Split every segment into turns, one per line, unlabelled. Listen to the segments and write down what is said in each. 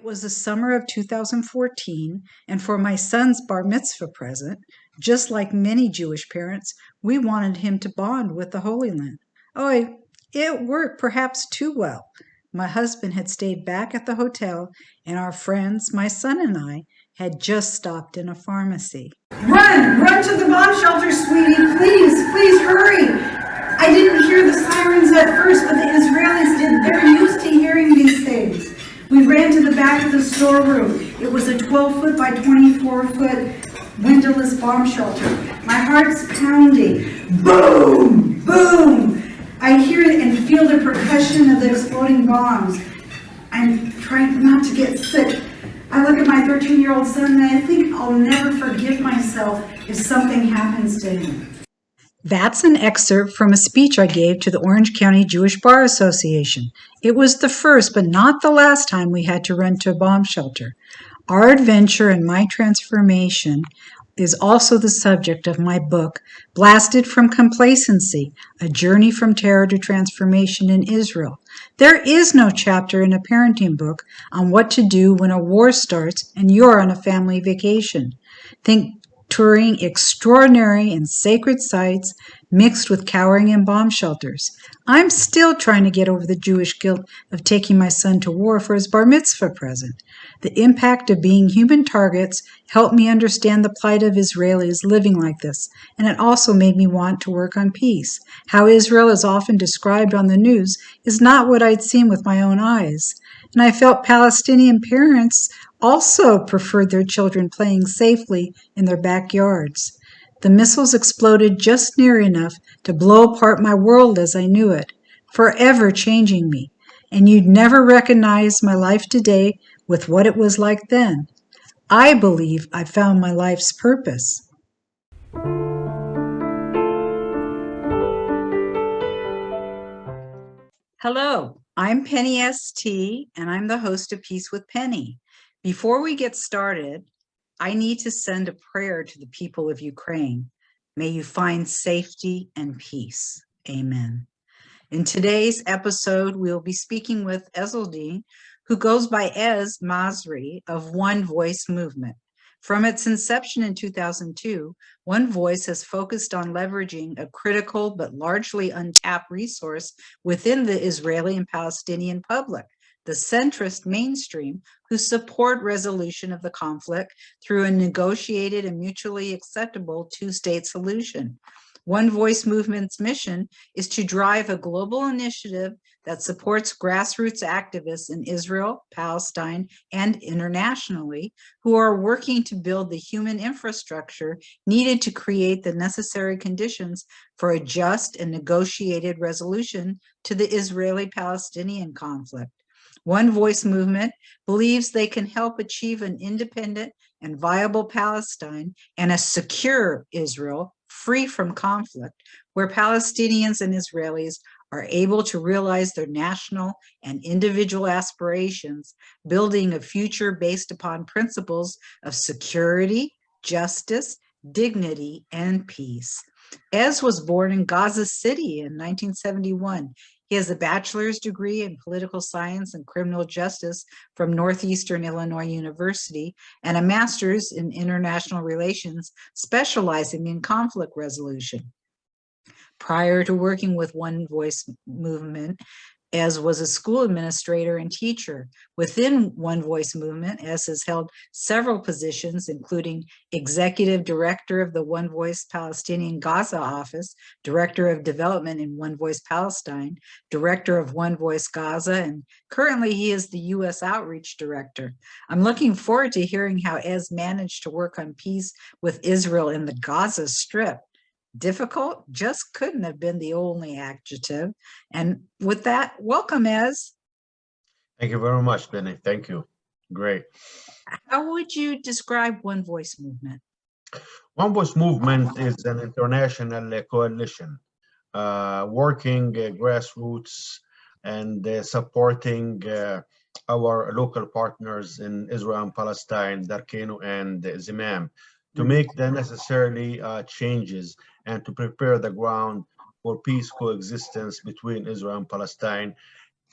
was the summer of 2014, and for my son's bar mitzvah present, just like many Jewish parents, we wanted him to bond with the Holy Land. Oh, it worked perhaps too well. My husband had stayed back at the hotel, and our friends, my son and I, had just stopped in a pharmacy.
Run to the bomb shelter, sweetie, please hurry. I didn't hear the sirens at first, but the Israelis did. They're used to hearing these things. We ran to the back of the storeroom. It was a 12-foot by 24-foot windowless bomb shelter. My heart's pounding. Boom! Boom! I hear it and feel the percussion of the exploding bombs. I'm trying not to get sick. I look at my 13-year-old son and I think I'll never forgive myself if something happens to him.
That's an excerpt from a speech I gave to the Orange County Jewish Bar Association. It was the first, but not the last time we had to run to a bomb shelter. Our adventure and my transformation is also the subject of my book, Blasted from Complacency, A Journey from Terror to Transformation in Israel. There is no chapter in a parenting book on what to do when a war starts and you're on a family vacation. Think touring extraordinary and sacred sites mixed with cowering in bomb shelters. I'm still trying to get over the Jewish guilt of taking my son to war for his bar mitzvah present. The impact of being human targets helped me understand the plight of Israelis living like this, and it also made me want to work on peace. How Israel is often described on the news is not what I'd seen with my own eyes. And I felt Palestinian parents also preferred their children playing safely in their backyards. The missiles exploded just near enough to blow apart my world as I knew it, forever changing me. And you'd never recognize my life today with what it was like then. I believe I found my life's purpose. Hello, I'm Penny S.Tee, and I'm the host of Peace with Penny. Before we get started, I need to send a prayer to the people of Ukraine. May you find safety and peace. Amen. In today's episode, we'll be speaking with Ezzeldeen, who goes by Ezzeldeen Masri of OneVoice Movement. From its inception in 2002, OneVoice has focused on leveraging a critical but largely untapped resource within the Israeli and Palestinian public, the centrist mainstream, who support resolution of the conflict through a negotiated and mutually acceptable two-state solution. OneVoice Movement's mission is to drive a global initiative that supports grassroots activists in Israel, Palestine, and internationally who are working to build the human infrastructure needed to create the necessary conditions for a just and negotiated resolution to the Israeli-Palestinian conflict. OneVoice Movement believes they can help achieve an independent and viable Palestine and a secure Israel free from conflict, where Palestinians and Israelis are able to realize their national and individual aspirations, building a future based upon principles of security, justice, dignity, and peace. Ez was born in Gaza City in 1971. He has a bachelor's degree in political science and criminal justice from Northeastern Illinois University and a master's in international relations, specializing in conflict resolution. Prior to working with OneVoice Movement, Ez was a school administrator and teacher. Within OneVoice Movement, Ez has held several positions, including Executive Director of the OneVoice Palestinian Gaza office, Director of Development in OneVoice Palestine, Director of OneVoice Gaza, and currently he is the U.S. Outreach Director. I'm looking forward to hearing how Ez managed to work on peace with Israel in the Gaza Strip. Difficult just couldn't have been the only adjective. And with that, welcome, Ez.
Thank you very much, Benny. Thank you. Great.
How would you describe OneVoice Movement?
OneVoice Movement is an international coalition working grassroots and supporting our local partners in Israel and Palestine, Darkenu and Zimam, to make the necessary changes and to prepare the ground for peace coexistence between Israel and Palestine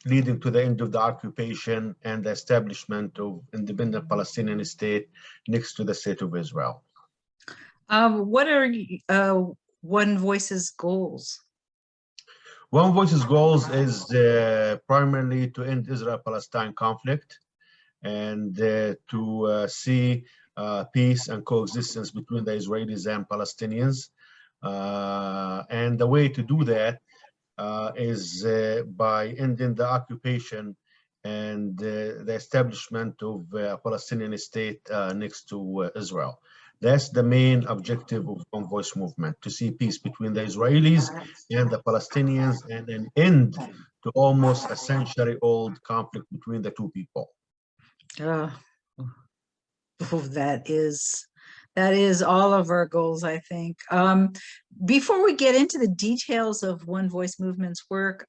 leading to the end of the occupation and the establishment of independent Palestinian state next to the state of Israel.
What are OneVoice's goals?
OneVoice's goals is primarily to end Israel-Palestine conflict and to see peace and coexistence between the Israelis and Palestinians. And the way to do that is by ending the occupation and the establishment of a Palestinian state next to Israel. That's the main objective of OneVoice Movement, to see peace between the Israelis and the Palestinians and an end to almost a century-old conflict between the two people.
Oh, that is all of our goals, I think. Before we get into the details of OneVoice Movement's work,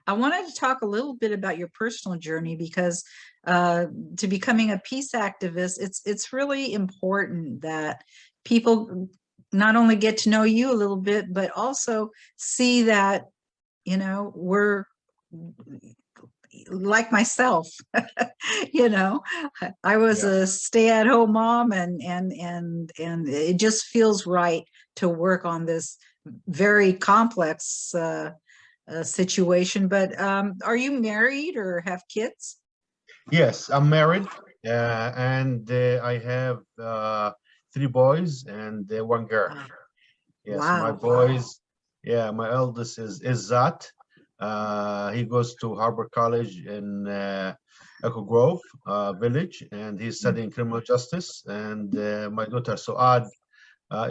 I wanted to talk a little bit about your personal journey, because to becoming a peace activist, it's really important that people not only get to know you a little bit, but also see that, you know, we're like myself. You know, I was a stay-at-home mom, and it just feels right to work on this very complex situation. But are you married or have kids?
Yes, I'm married, and I have 3 boys and 1 girl. Yes, my
Wow.
boys, my eldest is Izzat. He goes to Harbor College in Echo Grove village, and he's studying criminal justice. And my daughter Suad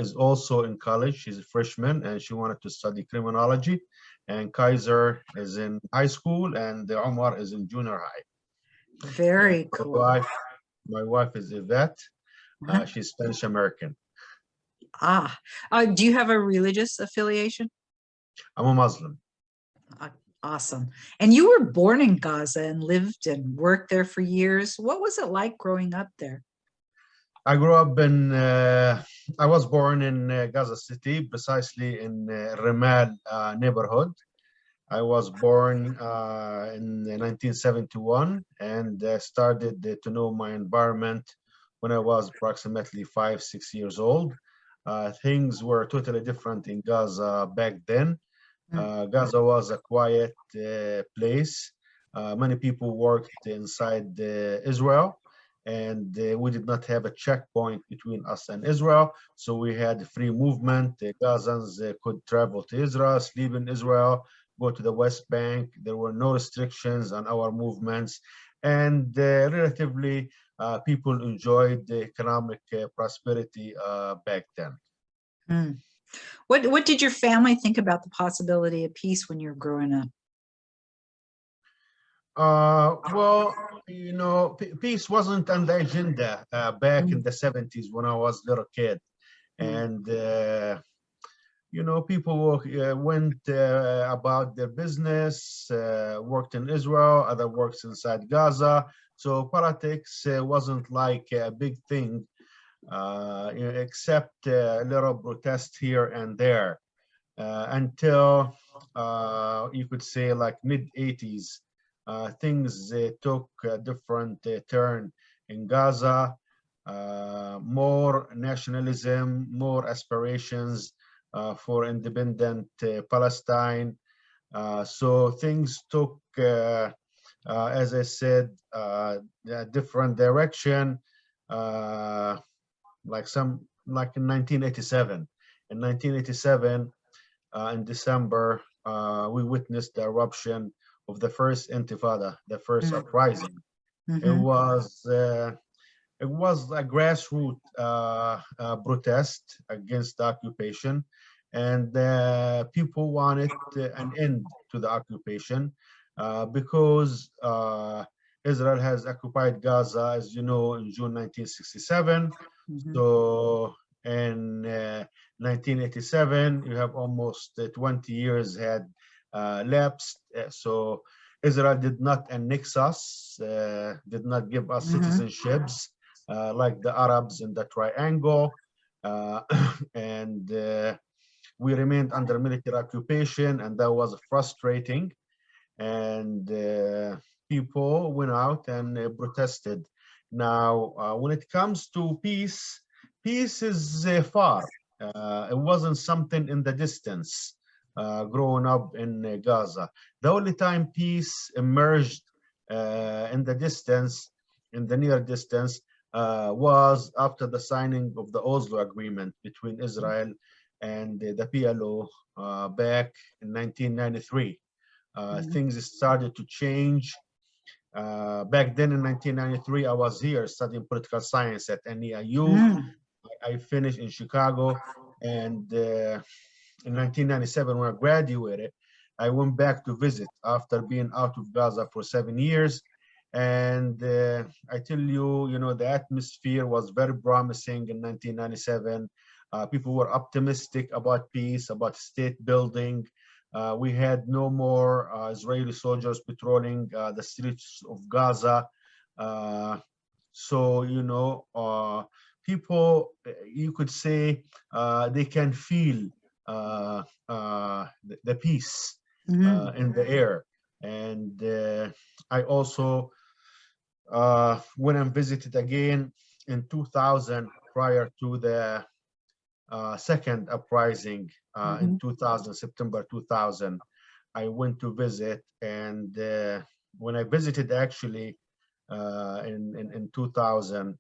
is also in college. She's a freshman and she wanted to study criminology. And Kaiser is in high school, and Omar is in junior high.
Very cool.
My wife is Yvette. She's Spanish American.
Do you have a religious affiliation?
I'm a Muslim.
Awesome. And you were born in Gaza and lived and worked there for years. What was it like growing up there?
I grew up in, I was born in Gaza City, precisely in Ramallah neighborhood. I was born in 1971 and started to know my environment when I was approximately 5-6 years old. Things were totally different in Gaza back then. Gaza was a quiet place. Many people worked inside Israel, and we did not have a checkpoint between us and Israel. So we had free movement. The Gazans could travel to Israel, sleep in Israel, go to the West Bank. There were no restrictions on our movements. And relatively, people enjoyed the economic prosperity back then.
What did your family think about the possibility of peace when you were growing up?
Well, you know, peace wasn't on the agenda back in the 70s when I was a little kid. And, you know, people went about their business, worked in Israel, other works inside Gaza. So politics wasn't like a big thing, you know, except a little protest here and there until you could say like mid-80s. Things took a different turn in Gaza, more nationalism, more aspirations for independent Palestine. So things took, as I said, a different direction, like in 1987. In 1987, in December, we witnessed the eruption of the first intifada, the first uprising. It was a grassroots protest against the occupation, and people wanted an end to the occupation because Israel has occupied Gaza, as you know, in June 1967. So in 1987, you have almost 20 years had lapsed. So Israel did not annex us, did not give us citizenships like the Arabs in the Triangle. And we remained under military occupation, and that was frustrating. and people went out and protested. Now, when it comes to peace, peace is far. It wasn't something in the distance. Growing up in Gaza, the only time peace emerged in the distance, in the near distance, was after the signing of the Oslo Agreement between Israel and the PLO back in 1993. Things started to change. Back then in 1993, I was here studying political science at NEIU. I finished in Chicago, and in 1997, when I graduated, I went back to visit after being out of Gaza for 7 years. And I tell you, the atmosphere was very promising in 1997. People were optimistic about peace, about state building. We had no more Israeli soldiers patrolling the streets of Gaza. So, people, you could say, they can feel the peace in the air. And I also went and visited again in 2000, prior to the second uprising in 2000, September 2000. I went to visit, and when I visited, actually, in 2000,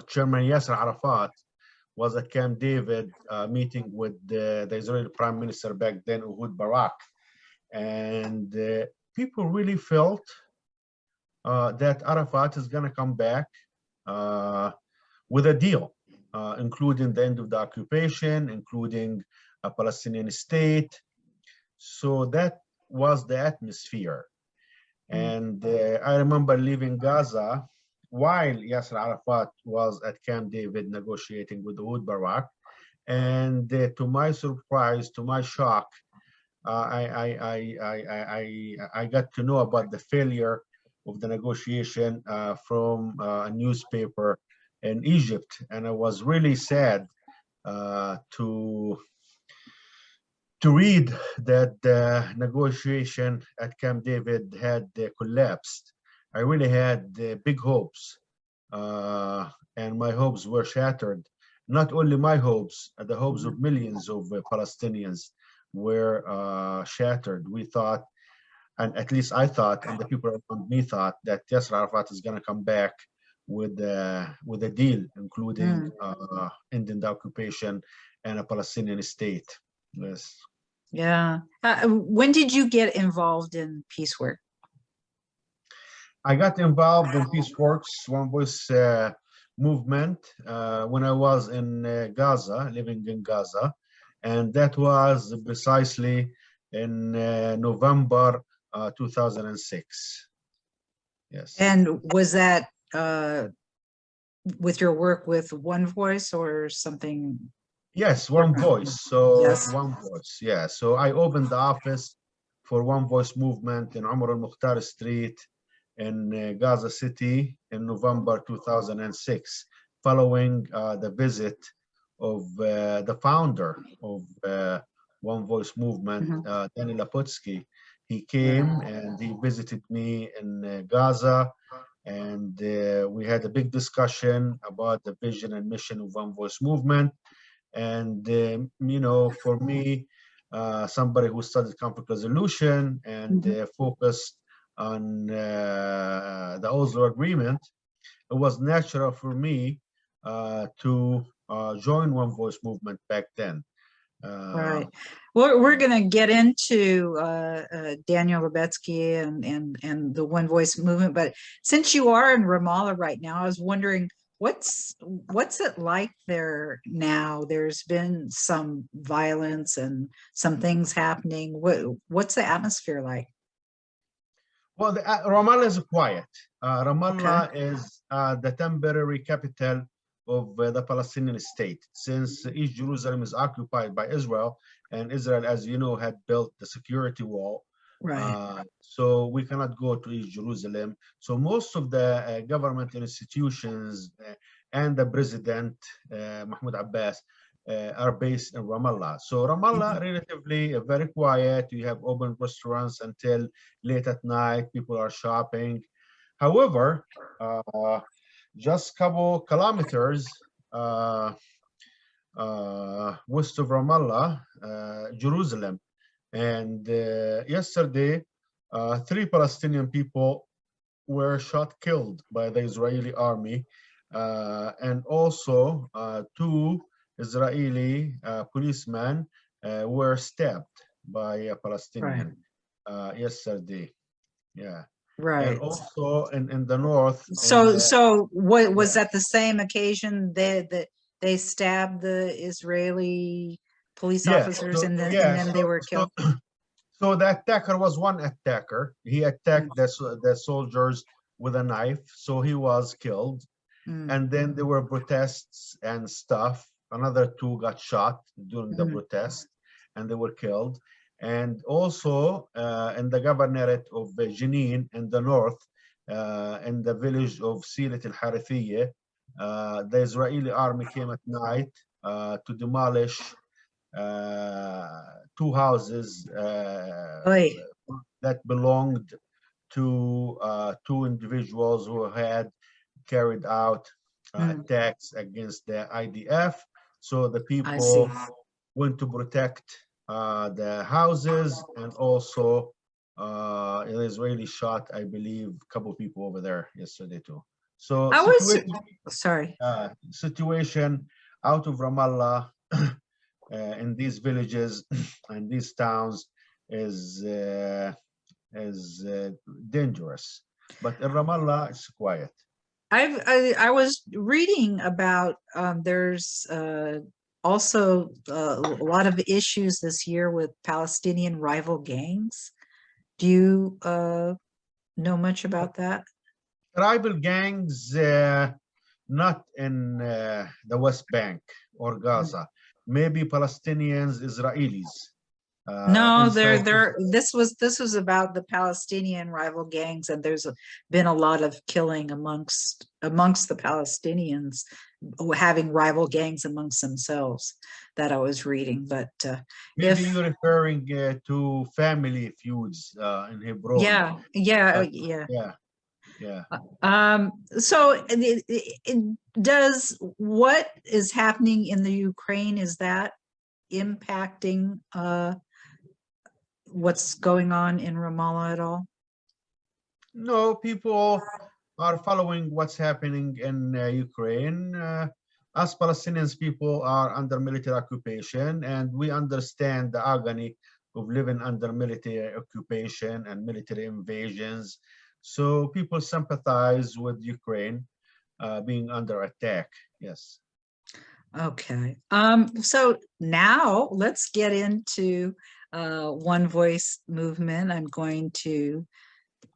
Chairman Yasser Arafat was at Camp David meeting with the Israeli Prime Minister back then, Ehud Barak. And people really felt that Arafat is going to come back with a deal, including the end of the occupation, including a Palestinian state. So that was the atmosphere. And I remember leaving Gaza while Yasser Arafat was at Camp David negotiating with Ehud Barak. And to my surprise, to my shock, I got to know about the failure of the negotiation from a newspaper in Egypt. And I was really sad to read that the negotiation at Camp David had collapsed. I really had big hopes, and my hopes were shattered. Not only my hopes, the hopes of millions of Palestinians were shattered. We thought, and at least I thought, and the people around me thought, that Yasser Arafat is going to come back with a deal, including ending the occupation and a Palestinian state. Yes.
Yeah. When did you get involved in peace work?
I got involved in Peaceworks OneVoice movement when I was in Gaza, living in Gaza, and that was precisely in November 2006. Yes.
And was that with your work with OneVoice or something?
Yes, OneVoice. So
Yes.
OneVoice, yeah. So I opened the office for OneVoice movement in Umar al-Mukhtar Street in Gaza City in November 2006, following the visit of the founder of OneVoice movement, Danny Lapotsky. He came and he visited me in Gaza, and we had a big discussion about the vision and mission of OneVoice movement. And for me, somebody who studied conflict resolution and focused on the Oslo Agreement, it was natural for me to join OneVoice movement back then.
Right. Well, we're going to get into Daniel Lapotsky and the OneVoice movement, but since you are in Ramallah right now, I was wondering, what's it like there now? There's been some violence and some things happening. What's the atmosphere like?
Well, Ramallah is quiet. Ramallah is the temporary capital of the Palestinian state, since East Jerusalem is occupied by Israel, and Israel, as you know, had built the security wall.
Right.
So we cannot go to East Jerusalem. So most of the government institutions and the president, Mahmoud Abbas, are based in Ramallah. So Ramallah, relatively very quiet. You have open restaurants until late at night. People are shopping. However, just couple kilometers west of Ramallah, Jerusalem, and yesterday, 3 Palestinian people were shot, killed by the Israeli army, and also 2 Israeli policemen were stabbed by a Palestinian yesterday. Yeah.
Right.
And also in the north.
So what was
yeah.
that the same occasion that they stabbed the Israeli police officers and then they were killed?
So the attacker was one attacker. He attacked the soldiers with a knife, so he was killed. And then there were protests and stuff. Another 2 got shot during the protest, and they were killed. And also in the governorate of Jenin in the north, in the village of Silat al-Harithiyya, the Israeli army came at night to demolish 2 houses that belonged to 2 individuals who had carried out attacks against the IDF. So the people went to protect the houses, and also an Israeli shot, I believe, a couple of people over there yesterday too. So situation out of Ramallah in these villages and these towns is dangerous, but in Ramallah it's quiet.
I was reading about there's also a lot of issues this year with Palestinian rival gangs. Do you know much about that?
Tribal gangs, not in the West Bank or Gaza. Maybe Palestinians, Israelis.
No, this was about the Palestinian rival gangs, and there's been a lot of killing amongst the Palestinians, having rival gangs amongst themselves, that I was reading. But
maybe you're referring to family feuds in Hebron.
So does what is happening in the Ukraine, is that impacting what's going on in Ramallah at all?
No, people are following what's happening in Ukraine. Us Palestinians, people are under military occupation, and we understand the agony of living under military occupation and military invasions. So people sympathize with Ukraine being under attack. Yes.
Okay. So now let's get into OneVoice Movement. I'm going to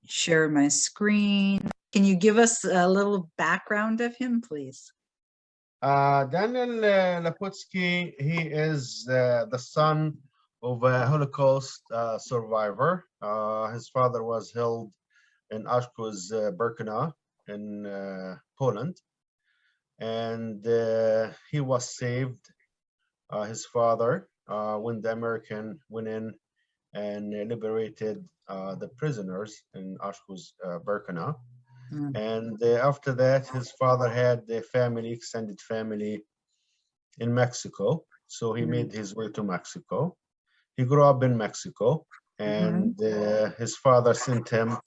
share my screen. Can you give us a little background of him, please?
Daniel Lapotsky, he is the son of a Holocaust survivor. His father was held in Auschwitz-Birkenau in Poland, and he was saved, his father, when the American went in and liberated the prisoners in Auschwitz-Birkenau. And after that, his father had a family, extended family in Mexico. So he made his way to Mexico. He grew up in Mexico, and his father sent him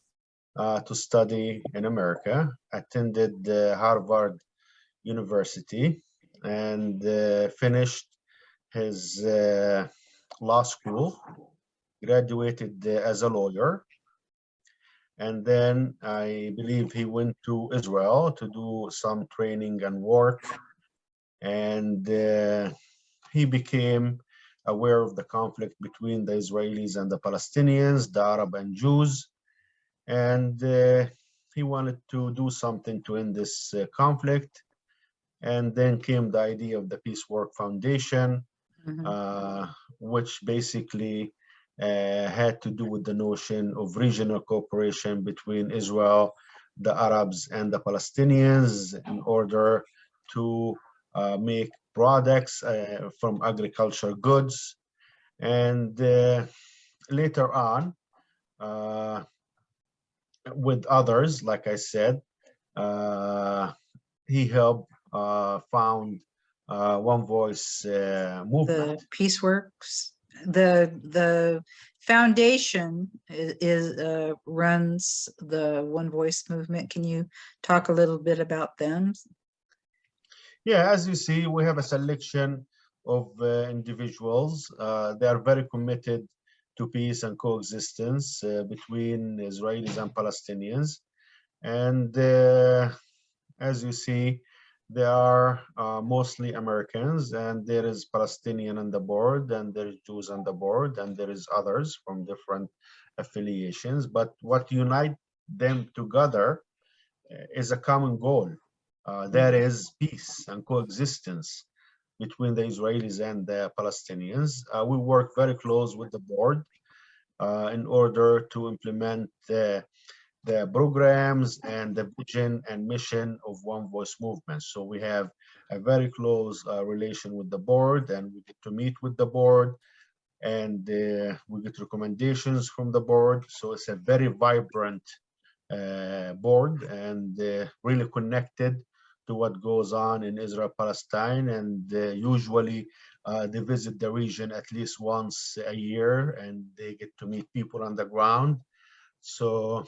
to study in America, attended Harvard University, and finished his law school, graduated as a lawyer. And then I believe he went to Israel to do some training and work. And he became aware of the conflict between the Israelis and the Palestinians, the Arab and Jews. And he wanted to do something to end this conflict. And then came the idea of the Peace Work Foundation, which basically had to do with the notion of regional cooperation between Israel, the Arabs, and the Palestinians in order to make products, from agriculture goods. And later on, with others, like I said, he helped found OneVoice movement.
The Peaceworks, the foundation runs the OneVoice movement. Can you talk a little bit about them?
Yeah, as you see, we have a selection of individuals. They are very committed to peace and coexistence between Israelis and Palestinians. And as you see, they are mostly Americans, and there is Palestinian on the board, and there is Jews on the board, and there is others from different affiliations. But what unites them together is a common goal. That is peace and coexistence between the Israelis and the Palestinians. We work very close with the board in order to implement the programs and the vision and mission of OneVoice movement. So we have a very close relation with the board, and we get to meet with the board, and we get recommendations from the board. So it's a very vibrant board, and really connected to what goes on in Israel-Palestine. And usually they visit the region at least once a year, and they get to meet people on the ground. So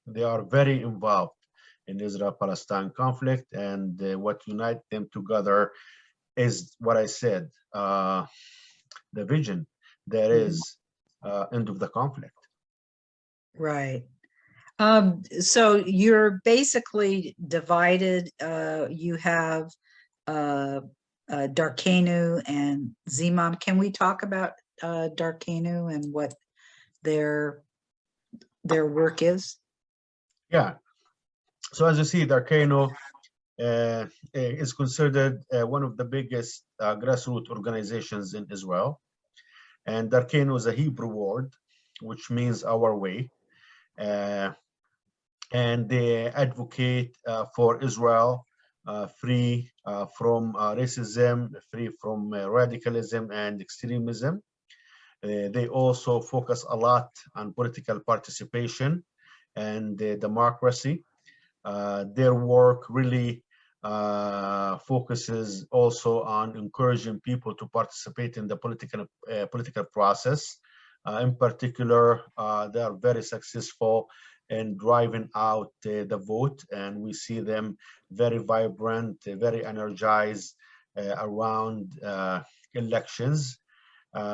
they are very involved in Israel-Palestine conflict, and what unites them together is what I said, the vision that is end of the conflict.
Right. So you're basically divided. You have Darkenu and Zimam. Can we talk about Darkenu and what their work is?
Yeah. So as you see, Darkenu is considered one of the biggest grassroots organizations in Israel. And Darkenu is a Hebrew word, which means our way. And they advocate for Israel free from racism, free from radicalism and extremism. They also focus a lot on political participation and democracy. Their work really focuses also on encouraging people to participate in the political process. In particular, they are very successful in driving out the vote, and we see them very vibrant, very energized around elections.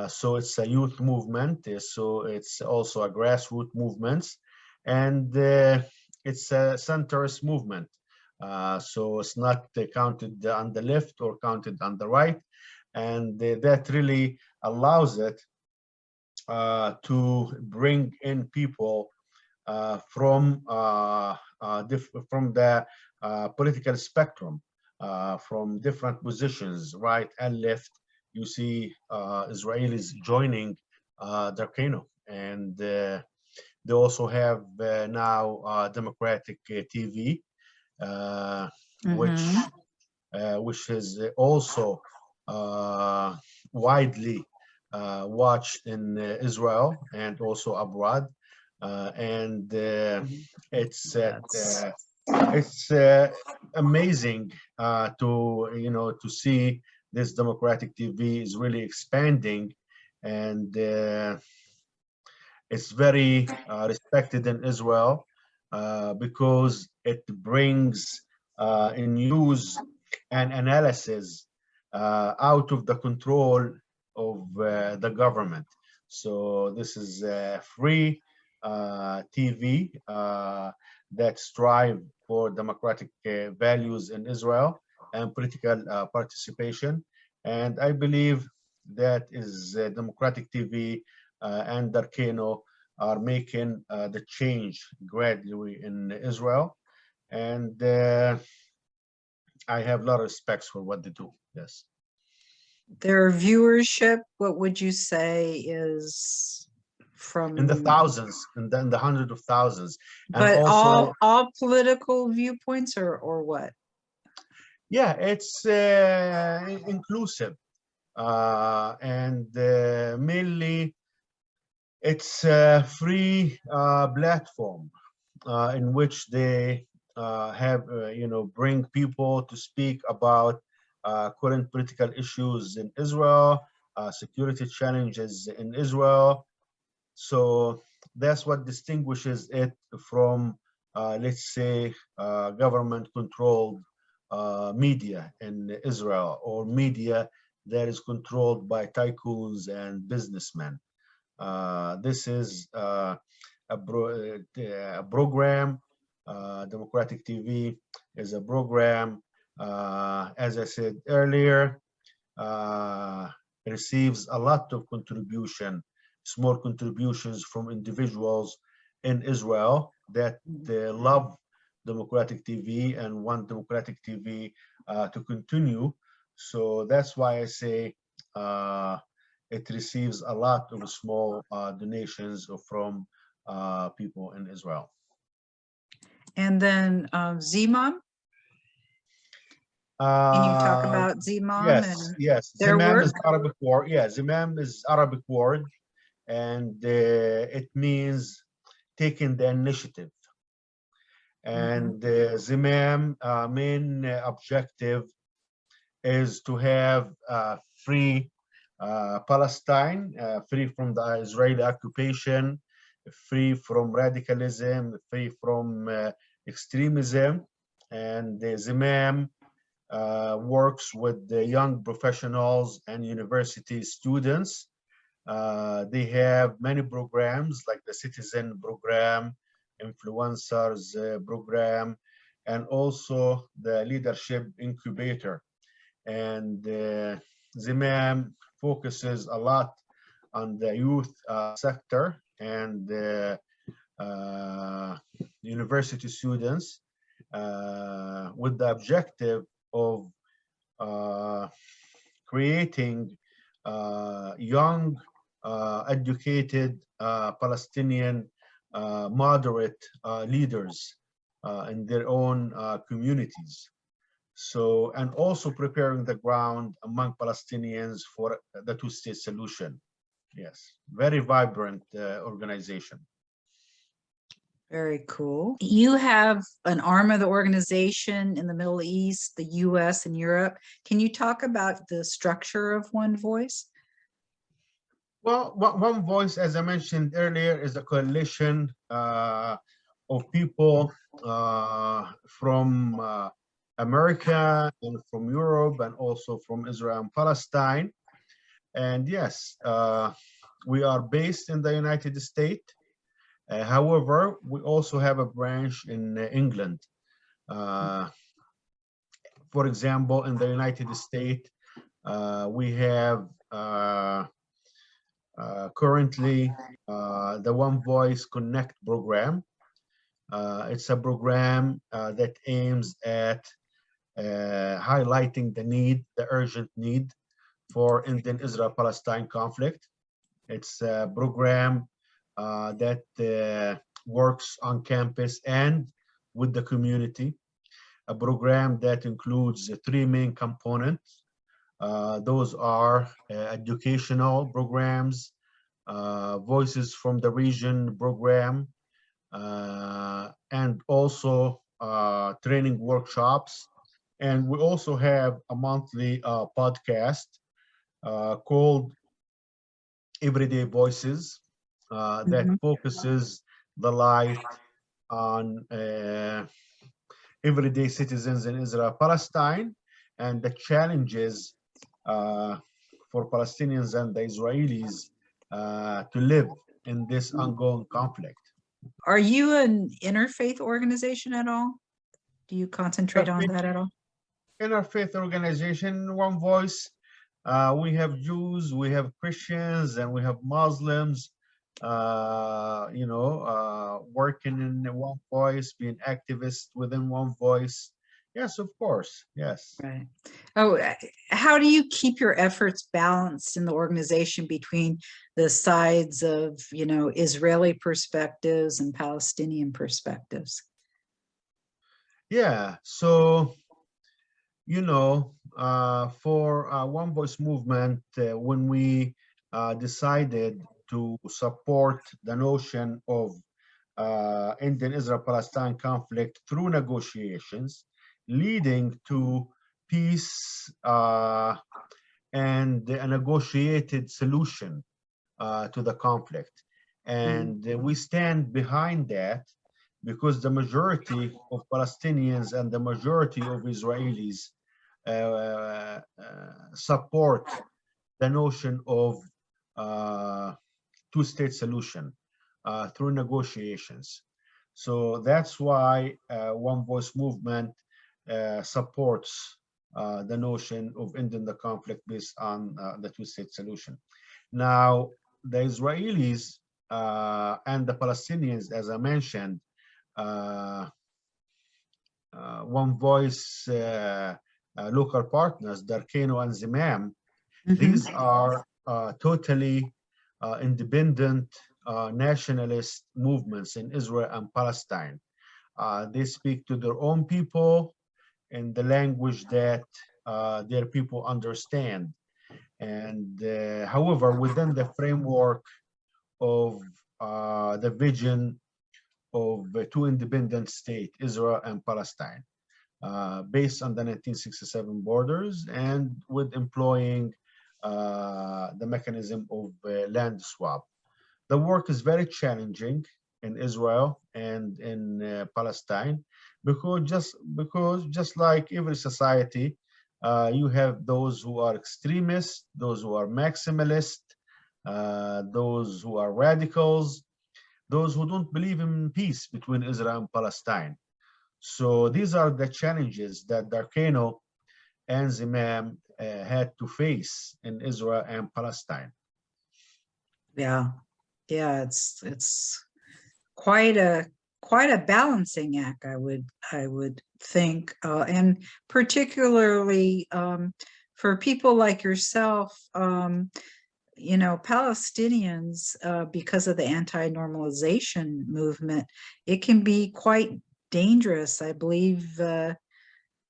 So it's a youth movement, so it's also a grassroots movement, and it's a centrist movement. So it's not counted on the left or counted on the right, and that really allows it to bring in people from the political spectrum, from different positions, right and left. You see Israelis joining Darkenu, and they also have now democratic TV, which is also widely watched in Israel and also abroad. And it's amazing to see this democratic TV is really expanding, and it's very respected in Israel because it brings news and analysis out of the control of the government. So this is free TV that strive for democratic values in Israel and political participation. And I believe that is democratic TV and Darkenu are making the change gradually in Israel. And I have a lot of respect for what they do. Yes.
Their viewership, what would you say is from?
In the thousands, in the hundreds of thousands. And
but
also
all political viewpoints or what?
Yeah, it's inclusive, and mainly it's a free platform in which they bring people to speak about current political issues in Israel, security challenges in Israel. So that's what distinguishes it from, let's say, government-controlled media in Israel, or media that is controlled by tycoons and businessmen. This is a program. Democratic TV is a program, as I said earlier, receives a lot of contribution, small contributions from individuals in Israel that love Democratic TV and want Democratic TV to continue. So that's why I say it receives a lot of small donations from people in Israel.
And then ZMOM, can you talk about ZMOM and
Yes.
their
Zimam
work?
is Arabic word. Yeah, Zimam is Arabic word, and it means taking the initiative. And Zimam main objective is to have free Palestine, free from the Israeli occupation, free from radicalism, free from extremism. And the Zimam works with the young professionals and university students. They have many programs like the Citizen program, Influencers program, and also the Leadership Incubator. And Zimam focuses a lot on the youth sector and university students with the objective of creating young, educated Palestinian moderate leaders in their own communities. So, and also preparing the ground among Palestinians for the two-state solution. Yes, very vibrant organization.
Very cool. You have an arm of the organization in the Middle East, the US and Europe. Can you talk about the structure of OneVoice?
Well, OneVoice, as I mentioned earlier, is a coalition of people from America and from Europe and also from Israel and Palestine. And yes, we are based in the United States. However, we also have a branch in England. For example, in the United States, we have currently the OneVoice Connect program. It's a program that aims at highlighting the need, the urgent need for ending Israel-Palestine conflict. It's a program that works on campus and with the community. A program that includes three main components. Those are educational programs, Voices from the Region program, and also training workshops. And we also have a monthly podcast called Everyday Voices that focuses the light on everyday citizens in Israel-Palestine and the challenges for Palestinians and the Israelis to live in this ongoing conflict.
Are you an interfaith organization at all? Do you concentrate on that at all?
Interfaith organization, OneVoice. We have Jews, we have Christians, and we have Muslims, working in OneVoice, being activists within OneVoice. Yes, of course. Yes.
Right. Oh, how do you keep your efforts balanced in the organization between the sides of, Israeli perspectives and Palestinian perspectives?
Yeah. So you know, for OneVoice movement, when we decided to support the notion of Indian Israel-Palestine conflict through negotiations, leading to peace and a negotiated solution to the conflict. And we stand behind that because the majority of Palestinians and the majority of Israelis support the notion of two-state solution through negotiations. So that's why OneVoice movement supports the notion of ending the conflict based on the two-state solution. Now, the Israelis and the Palestinians, as I mentioned, OneVoice local partners, Darkeno and Zimam, these are totally independent nationalist movements in Israel and Palestine. They speak to their own people in the language that their people understand. And however, within the framework of the vision of two independent states, Israel and Palestine, based on the 1967 borders and with employing the mechanism of land swap. The work is very challenging in Israel and in Palestine because just like every society, you have those who are extremists, those who are maximalist, those who are radicals, those who don't believe in peace between Israel and Palestine. So these are the challenges that Darkeno and Zimam had to face in Israel and Palestine.
Yeah, yeah, it's quite a balancing act, I would think, and particularly for people like yourself, you know, Palestinians, because of the anti-normalization movement, it can be quite dangerous. I believe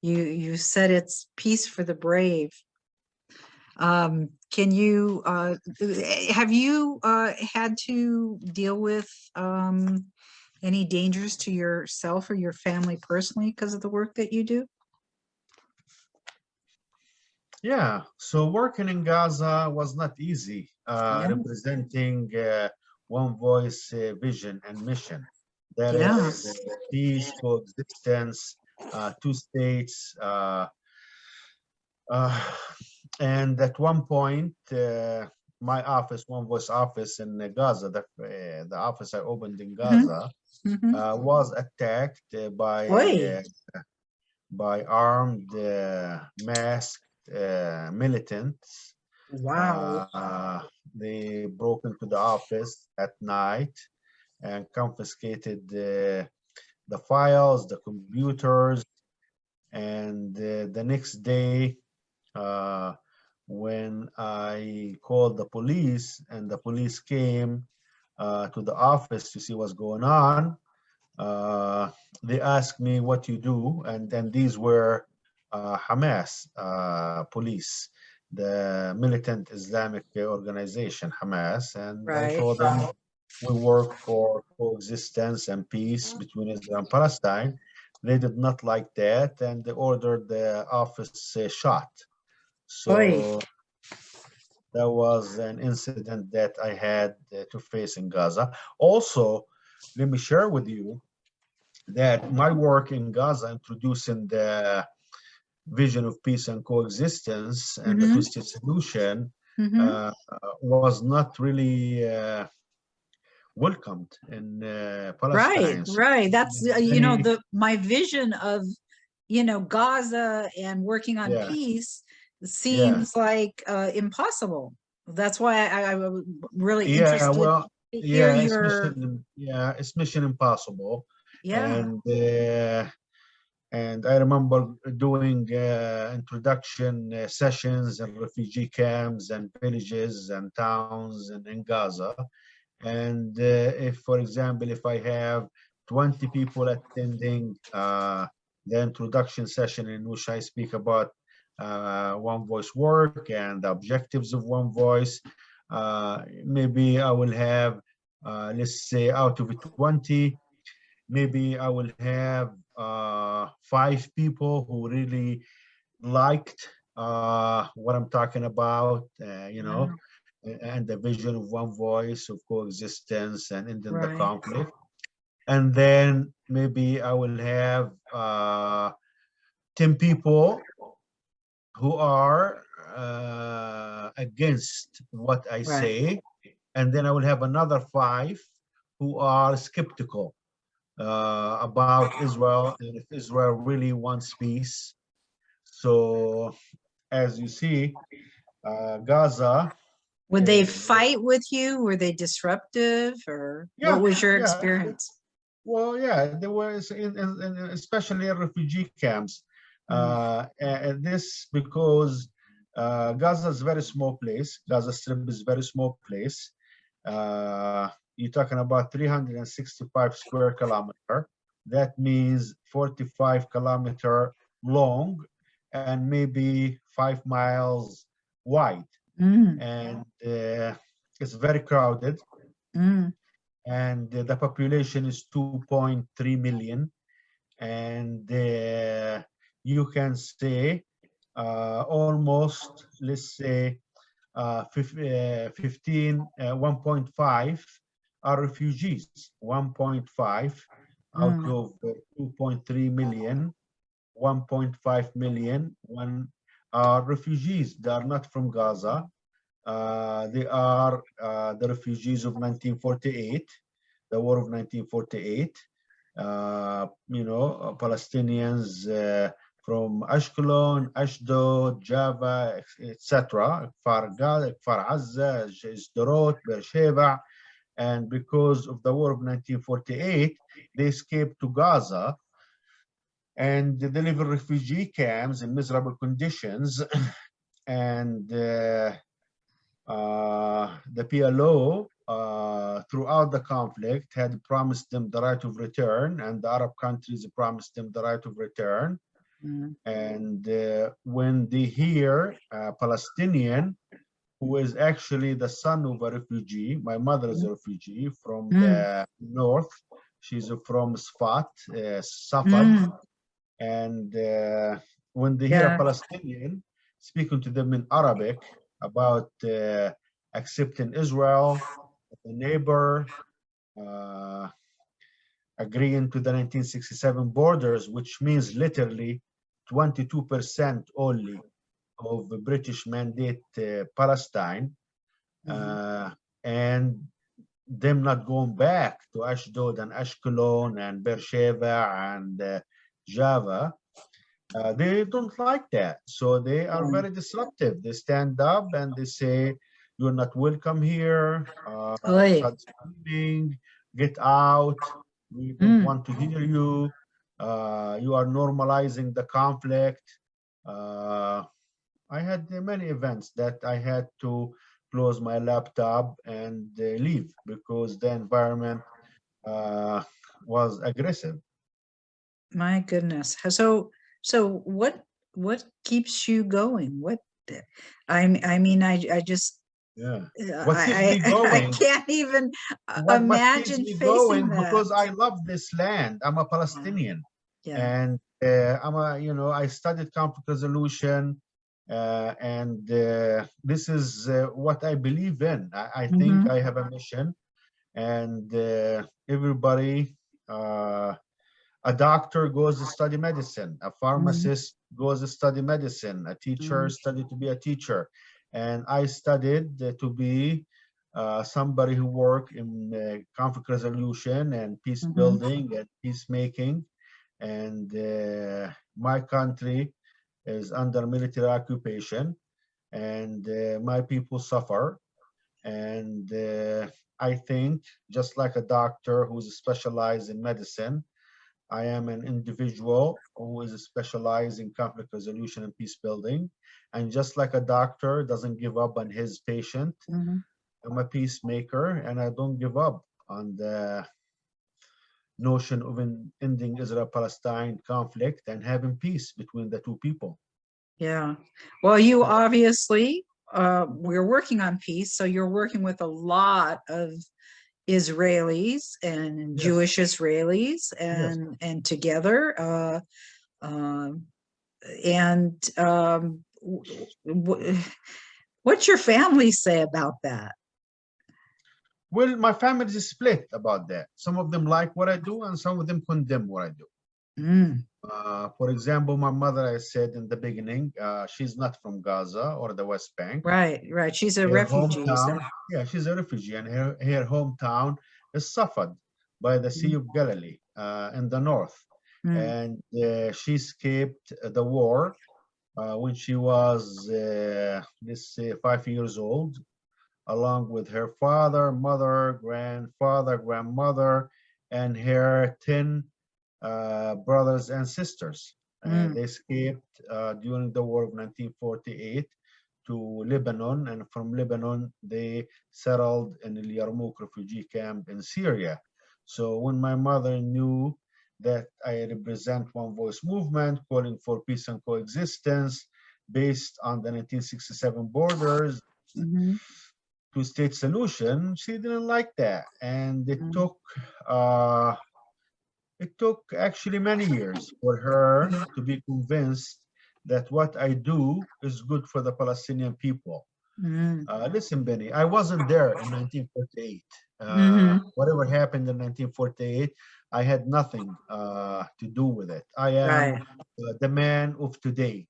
you said it's peace for the brave. Can you have you had to deal with any dangers to yourself or your family personally because of the work that you do?
Yeah, so working in Gaza was not easy, representing OneVoice vision and mission. That is peace, coexistence, two states. And at one point, my office, OneVoice office in Gaza, the office I opened in Gaza, was attacked by armed, masked militants.
Wow.
They broke into the office at night and confiscated the files, the computers, and the next day, when I called the police and the police came to the office to see what's going on, they asked me what you do, and then these were Hamas police, the militant Islamic organization Hamas, and I told them we work for coexistence and peace between Israel and Palestine. They did not like that, and they ordered the office shot. So that was an incident that I had to face in Gaza. Also, let me share with you that my work in Gaza, introducing the vision of peace and coexistence and the two-state solution, was not really welcomed in Palestine.
Right. That's you know, my vision of, you know, Gaza and working on peace seems like impossible. That's why I was really interested to hear your.
It's mission impossible. And I remember doing introduction sessions in refugee camps and villages and towns in Gaza. And if, for example, if I have 20 people attending the introduction session in which I speak about OneVoice work and the objectives of OneVoice. Maybe I will have, let's say, out of 20, maybe I will have 5 people who really liked what I'm talking about, you know, and the vision of OneVoice of coexistence and ending the conflict. And then maybe I will have 10 people who are against what I say, and then I will have another 5 who are skeptical about Israel and if Israel really wants peace. So, as you see, Gaza.
Would they fight with you? Were they disruptive, or what was your experience?
Well, yeah, there was, especially in refugee camps. And this because Gaza is a very small place. Gaza Strip is a very small place. You're talking about 365 square kilometer. That means 45 kilometer long and maybe 5 miles wide. And it's very crowded. And the population is 2.3 million. And you can say almost, let's say, 1.5 are refugees. 1.5 out of 2.3 million, 1.5 million are refugees. They are not from Gaza. They are the refugees of 1948, the war of 1948. You know, Palestinians from Ashkelon, Ashdod, Java, etc. Kfar Azza, Sderot, Beersheba. And because of the war of 1948, they escaped to Gaza. And they live in refugee camps in miserable conditions. And the PLO, throughout the conflict, had promised them the right of return, and the Arab countries promised them the right of return. And when they hear Palestinian, who is actually the son of a refugee, my mother is a refugee from the north. She's from Safad. And when they hear a Palestinian speaking to them in Arabic about accepting Israel, the neighbor, agreeing to the 1967 borders, which means literally 22% only of the British mandate Palestine, and them not going back to Ashdod and Ashkelon and Beersheba and Java, they don't like that. So they are very disruptive. They stand up and they say, "You're not welcome here. Start screaming, get out. We don't want to hear you. You are normalizing the conflict." I had many events that I had to close my laptop and leave because the environment was aggressive.
My goodness. So what keeps you going? What I mean, I just
What keeps me going?
I can't even imagine facing that.
Because I love this land. I'm a Palestinian, and I'm a, you know, I studied conflict resolution, and this is what I believe in. I think I have a mission, and everybody. A doctor goes to study medicine, a pharmacist goes to study medicine, a teacher studied to be a teacher. And I studied to be somebody who worked in conflict resolution and peace building and peacemaking. And my country is under military occupation, and my people suffer. And I think, just like a doctor who's specialized in medicine, I am an individual who is specialized in conflict resolution and peace building. And just like a doctor doesn't give up on his patient, I'm a peacemaker, and I don't give up on the notion of ending Israel-Palestine conflict and having peace between the two people.
Yeah. Well, you obviously, we're working on peace, so you're working with a lot of Israelis and
Yes.
Jewish Israelis
Yes.
and together. What's your family say about that?
Well, my family is split about that. Some of them like what I do, and some of them condemn what I do.
Mm,
For example, my mother, I said in the beginning, she's not from Gaza or the West Bank.
right. She's a
Her
refugee.
hometown, yeah, she's a refugee, and her hometown is suffered by the Sea of Galilee in the north.
Mm,
And she escaped the war when she was, let's say, 5 years old, along with her father, mother, grandfather, grandmother, and her 10 brothers and sisters. They escaped during the war of 1948 to Lebanon, and from Lebanon they settled in the Yarmouk refugee camp in Syria. So when my mother knew that I represent OneVoice movement calling for peace and coexistence based on the 1967 borders,
mm-hmm.
two-state solution, she didn't like that, and it took actually many years for her to be convinced that what I do is good for the Palestinian people. Listen, Benny, I wasn't there in 1948. Whatever happened in 1948, I had nothing to do with it. I am the man of today.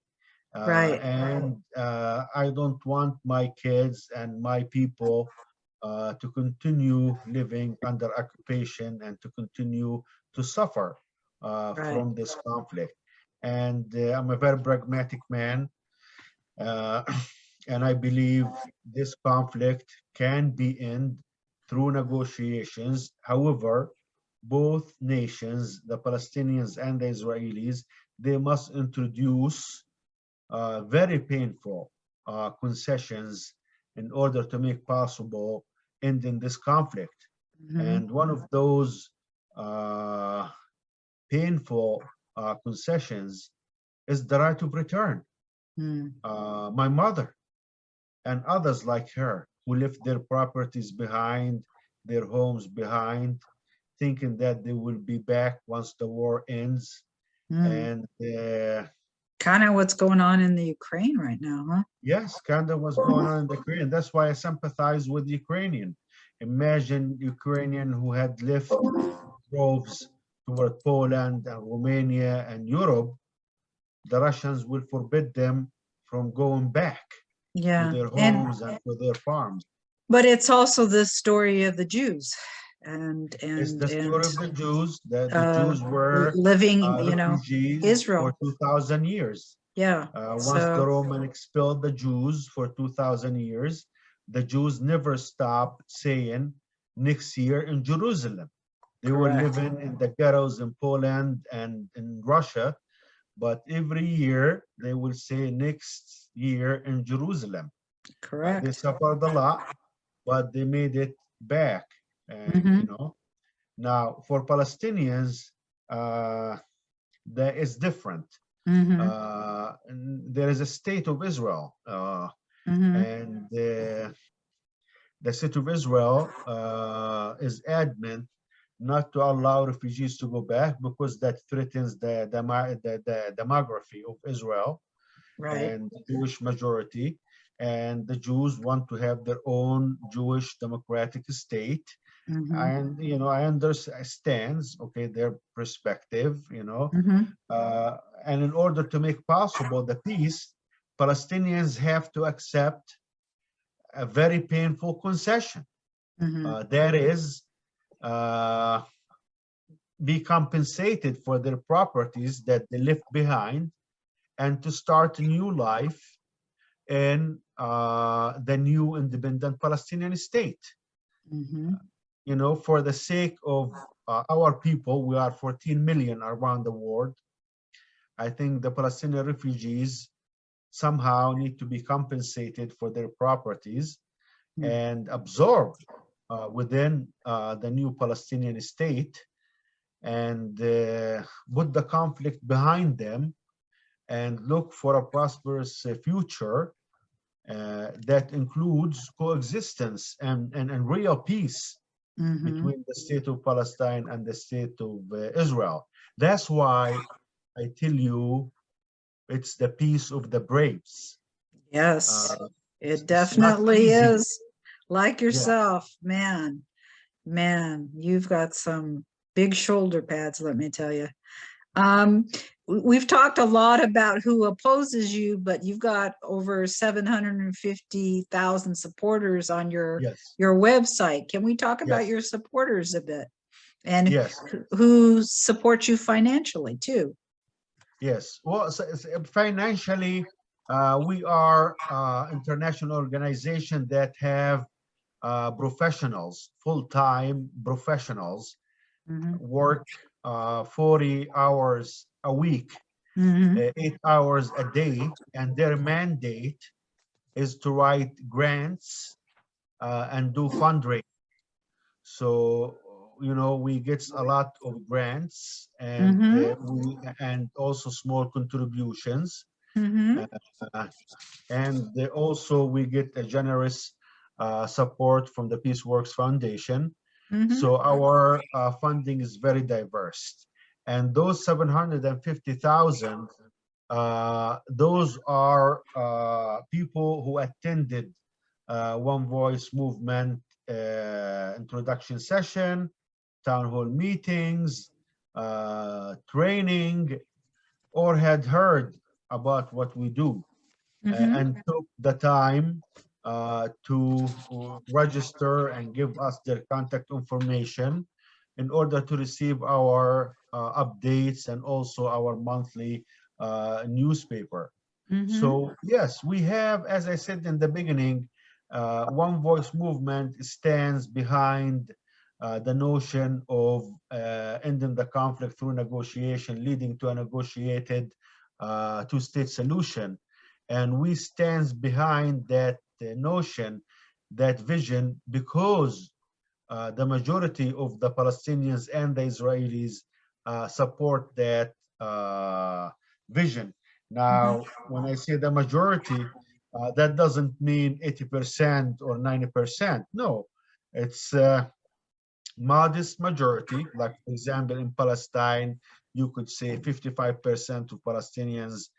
And I don't want my kids and my people to continue living under occupation and to continue to suffer from this conflict. And I'm a very pragmatic man, and I believe this conflict can be ended through negotiations. However, both nations, the Palestinians and the Israelis, they must introduce very painful concessions in order to make possible ending this conflict. And one of those painful concessions is the right of return. My mother and others like her who left their properties behind, their homes behind, thinking that they will be back once the war ends. And
kind of what's going on in the Ukraine right now, huh?
yes, kind of what's going on in the Ukraine. That's why I sympathize with Ukrainian. Imagine Ukrainian who had left droves toward Poland and Romania and Europe. The Russians will forbid them from going back to their homes and to their farms.
But it's also the story of the Jews.
It's the story of the Jews. The Jews were
living,
refugees
Israel
for 2,000 years. Once the Roman expelled the Jews for 2,000 years, the Jews never stopped saying next year in Jerusalem. They were living in the ghettos in Poland and in Russia, but every year they will say next year in Jerusalem. They suffered a lot, but they made it back. And now for Palestinians, that is different. There is a state of Israel, and the state of Israel is adamant not to allow refugees to go back because that threatens the demography of Israel and the Jewish majority. And the Jews want to have their own Jewish democratic state. And I understand, okay, their perspective, and in order to make possible the peace, Palestinians have to accept a very painful concession. That is, be compensated for their properties that they left behind and to start a new life in the new independent Palestinian state. For the sake of our people, we are 14 million around the world. I think the Palestinian refugees somehow need to be compensated for their properties and absorbed within the new Palestinian state. and put the conflict behind them and look for a prosperous future that includes coexistence and real peace between the state of Palestine and the state of Israel. That's why I tell you it's the peace of the braves.
Yes, it
It's not
definitely
easy.
is. Like
Yeah.
yourself, man, you've got some big shoulder pads, let me tell you. We've talked a lot about who opposes you, but you've got over 750,000 supporters on your
Yes.
website. Can we talk about
Yes.
your supporters a bit? And
Yes.
who supports you financially too?
Yes. Well, financially, we are international organization that have professionals, full-time professionals, work 40 hours a week, 8 hours a day, and their mandate is to write grants and do fundraising. So, you know, we get a lot of grants and also small contributions. And also we get a generous support from the Peaceworks Foundation. So our funding is very diverse. And those 750,000, those are people who attended OneVoice Movement introduction session, town hall meetings, training, or had heard about what we do and took the time to register and give us their contact information in order to receive our updates and also our monthly newspaper. So yes, we have, as I said in the beginning, OneVoice Movement stands behind the notion of ending the conflict through negotiation, leading to a negotiated two-state solution. And we stand behind that notion, that vision, because the majority of the Palestinians and the Israelis support that vision. Now, when I say the majority, that doesn't mean 80% or 90%. No, it's modest majority. Like, for example, in Palestine, you could say 55% of Palestinians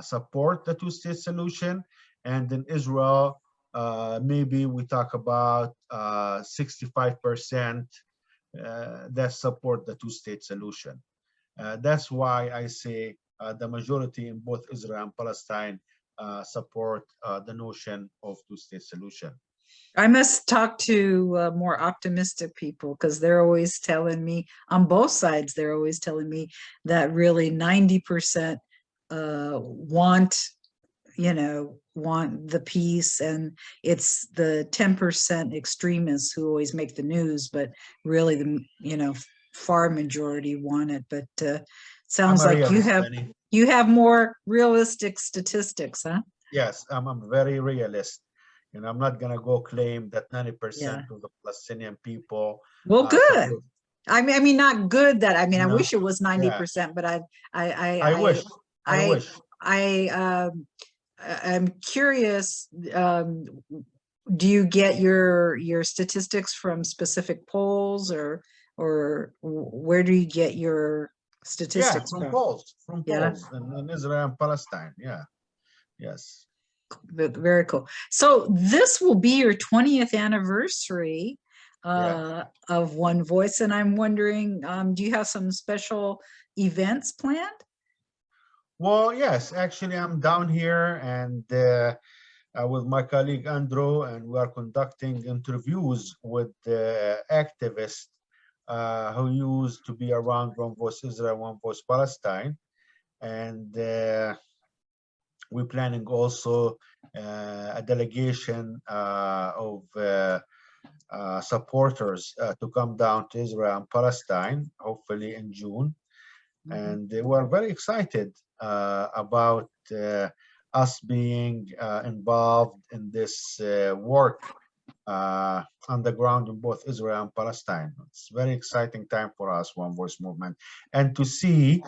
support the two-state solution. And in Israel, maybe we talk about 65% that support the two-state solution. That's why I say the majority in both Israel and Palestine support the notion of two-state solution.
I must talk to more optimistic people, because they're always telling me on both sides, they're always telling me that really 90% want the peace, and it's the 10% extremists who always make the news, but really the far majority want it. But sounds like you have more realistic statistics, huh?
Yes, I'm a very realist. I'm not going to go claim that 90% of the Palestinian people.
Well, good. I mean, not good that, I wish it was 90%, but
I wish.
I'm curious, do you get your statistics from specific polls, or where do you get your statistics
from polls in Israel and Palestine? Yes.
Very cool. So this will be your 20th anniversary of OneVoice, and I'm wondering, do you have some special events planned?
Well, yes, actually, I'm down here and with my colleague Andrew, and we are conducting interviews with activists who used to be around OneVoice Israel, OneVoice Palestine, and we're planning also a delegation of supporters to come down to Israel and Palestine, hopefully in June. And we're very excited about us being involved in this work on the ground in both Israel and Palestine. It's a very exciting time for us, One Voice Movement, and to see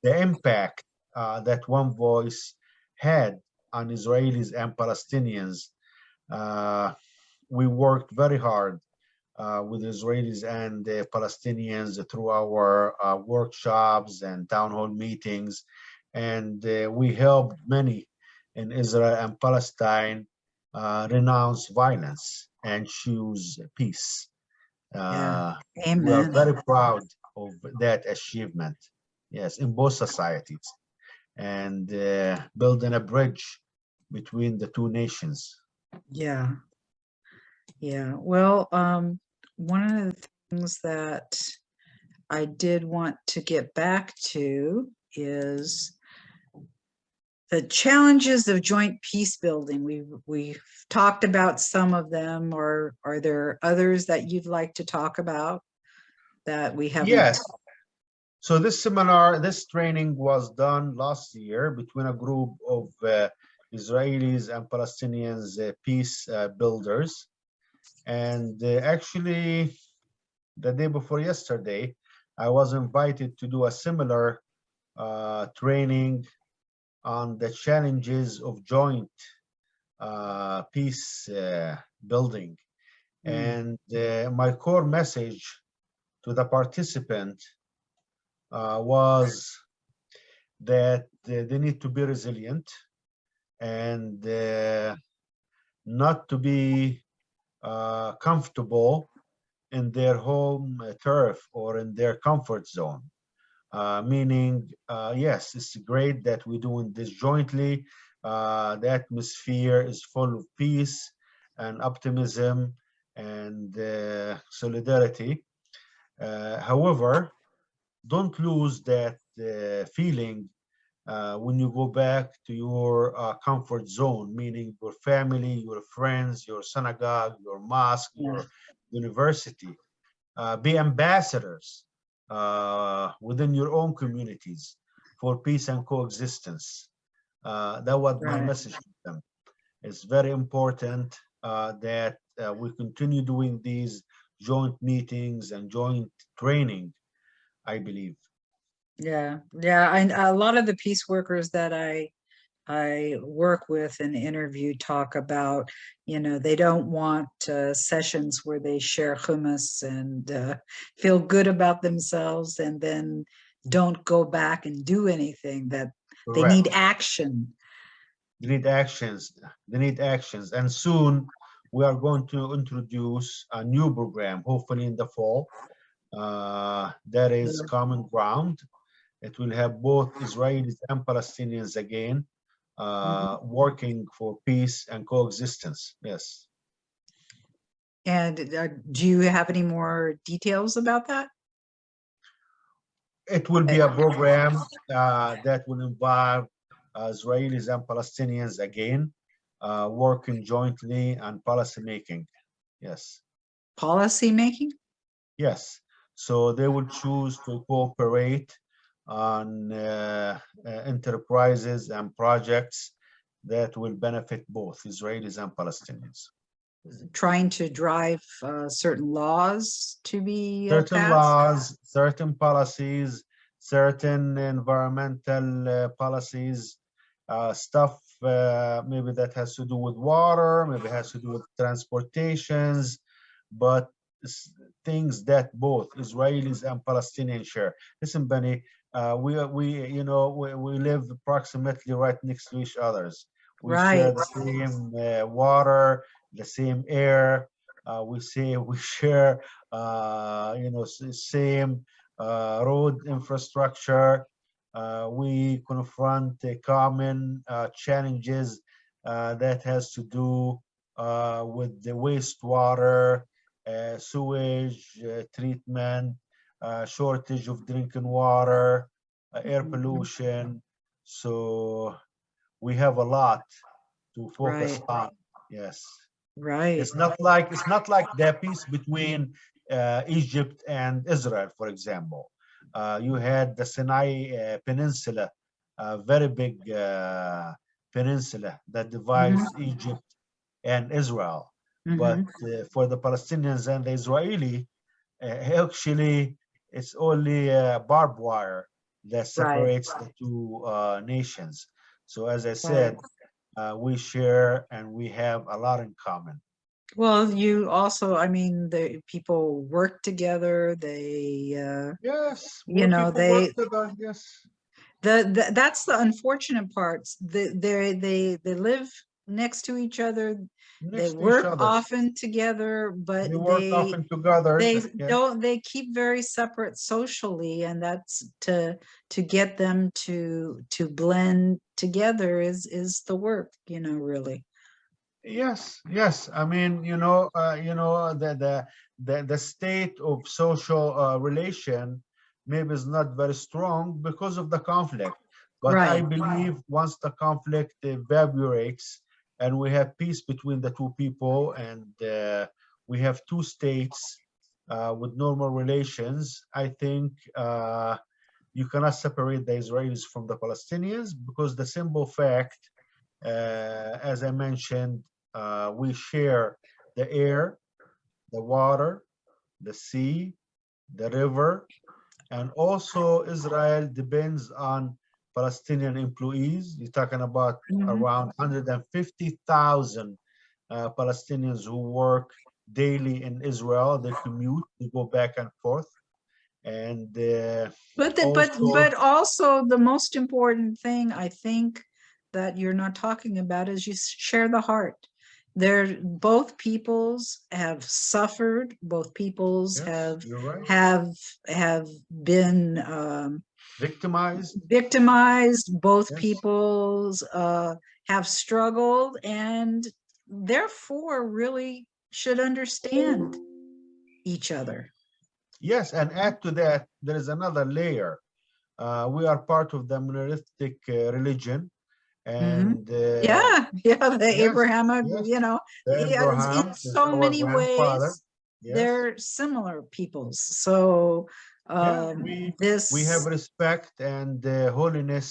the impact that One Voice had on Israelis and Palestinians. We worked very hard with Israelis and Palestinians through our workshops and town hall meetings, and we helped many in Israel and Palestine renounce violence and choose peace.
Yeah.
We are
Amen.
very proud of that achievement, yes, in both societies, and building a bridge between the two nations.
Yeah. Yeah. Well, one of the things that I did want to get back to is the challenges of joint peace building. We've talked about some of them, or are there others that you'd like to talk about that we haven't?
Yes. So this seminar, this training was done last year between a group of Israelis and Palestinians peace builders. And actually, the day before yesterday, I was invited to do a similar training on the challenges of joint peace building. And my core message to the participant was that they need to be resilient and not to be comfortable in their home turf or in their comfort zone. Meaning, yes, it's great that we're doing this jointly. The atmosphere is full of peace and optimism and solidarity. However, don't lose that feeling when you go back to your comfort zone, meaning your family, your friends, your synagogue, your mosque, your university. Be ambassadors within your own communities for peace and coexistence. That was my message to them. It's very important that we continue doing these joint meetings and joint training, I believe.
Yeah, and a lot of the peace workers that I work with and interview talk about, they don't want sessions where they share hummus and feel good about themselves and then don't go back and do anything. That they need action.
They need actions. They need actions. And soon we are going to introduce a new program, hopefully in the fall, that is Common Ground. It will have both Israelis and Palestinians again working for peace and coexistence. Yes.
And do you have any more details about that?
It will be a program that will involve Israelis and Palestinians again working jointly on policy making. Yes.
Policy making?
Yes. So they will choose to cooperate on enterprises and projects that will benefit both Israelis and Palestinians.
Trying to drive certain laws to be
certain
passed?
laws, certain policies, certain environmental policies, stuff maybe that has to do with water, maybe has to do with transportations, but things that both Israelis and Palestinians share. Listen, Benny, we live approximately right next to each others. We share the same water, the same air. We share same road infrastructure. We confront common challenges that has to do with the wastewater, sewage treatment, shortage of drinking water, air pollution. So we have a lot to focus on. Yes.
Right.
It's not like the peace between Egypt and Israel, for example. You had the Sinai Peninsula, a very big peninsula that divides Egypt and Israel. But
Mhm.
for the Palestinians and the Israeli, actually, it's only barbed wire that
Right,
separates the two nations. So as I
right.
said, we share and we have a lot in common.
Well, you also, I mean, the people work together. They,
Yes,
you
more
know,
people work together. Yes,
that's the unfortunate parts. They live next to each other. They
next to each
work
other.
often together, but
They work often together. Yeah.
they keep very separate socially, and that's to get them to blend together is the work, really.
Yes, yes. I mean, the state of social relation maybe is not very strong because of the conflict. But I
Right.
believe once the conflict evaporates and we have peace between the two people and we have two states with normal relations, I think you cannot separate the Israelis from the Palestinians because the simple fact as I mentioned, we share the air, the water, the sea, the river, and also Israel depends on Palestinian employees. You're talking about
Mhm.
around 150,000 Palestinians who work daily in Israel. They commute, they go back and forth, and
But
also
also the most important thing I think that you're not talking about is you share the heart. Both peoples have suffered. Both peoples
yes, you're right.
have have been
Victimized,
victimized. Both
yes.
peoples have struggled, and therefore really should understand each other.
Yes, and add to that, there is another layer. We are part of the monolithic religion,
Mhm.
and
Yeah, yeah, the
yes,
Abrahamic,
yes, the
yeah, in
Abraham is
so
our
many
grandfather.
ways,
Yes,
they're similar peoples. So
yeah, we have
this,
respect and holiness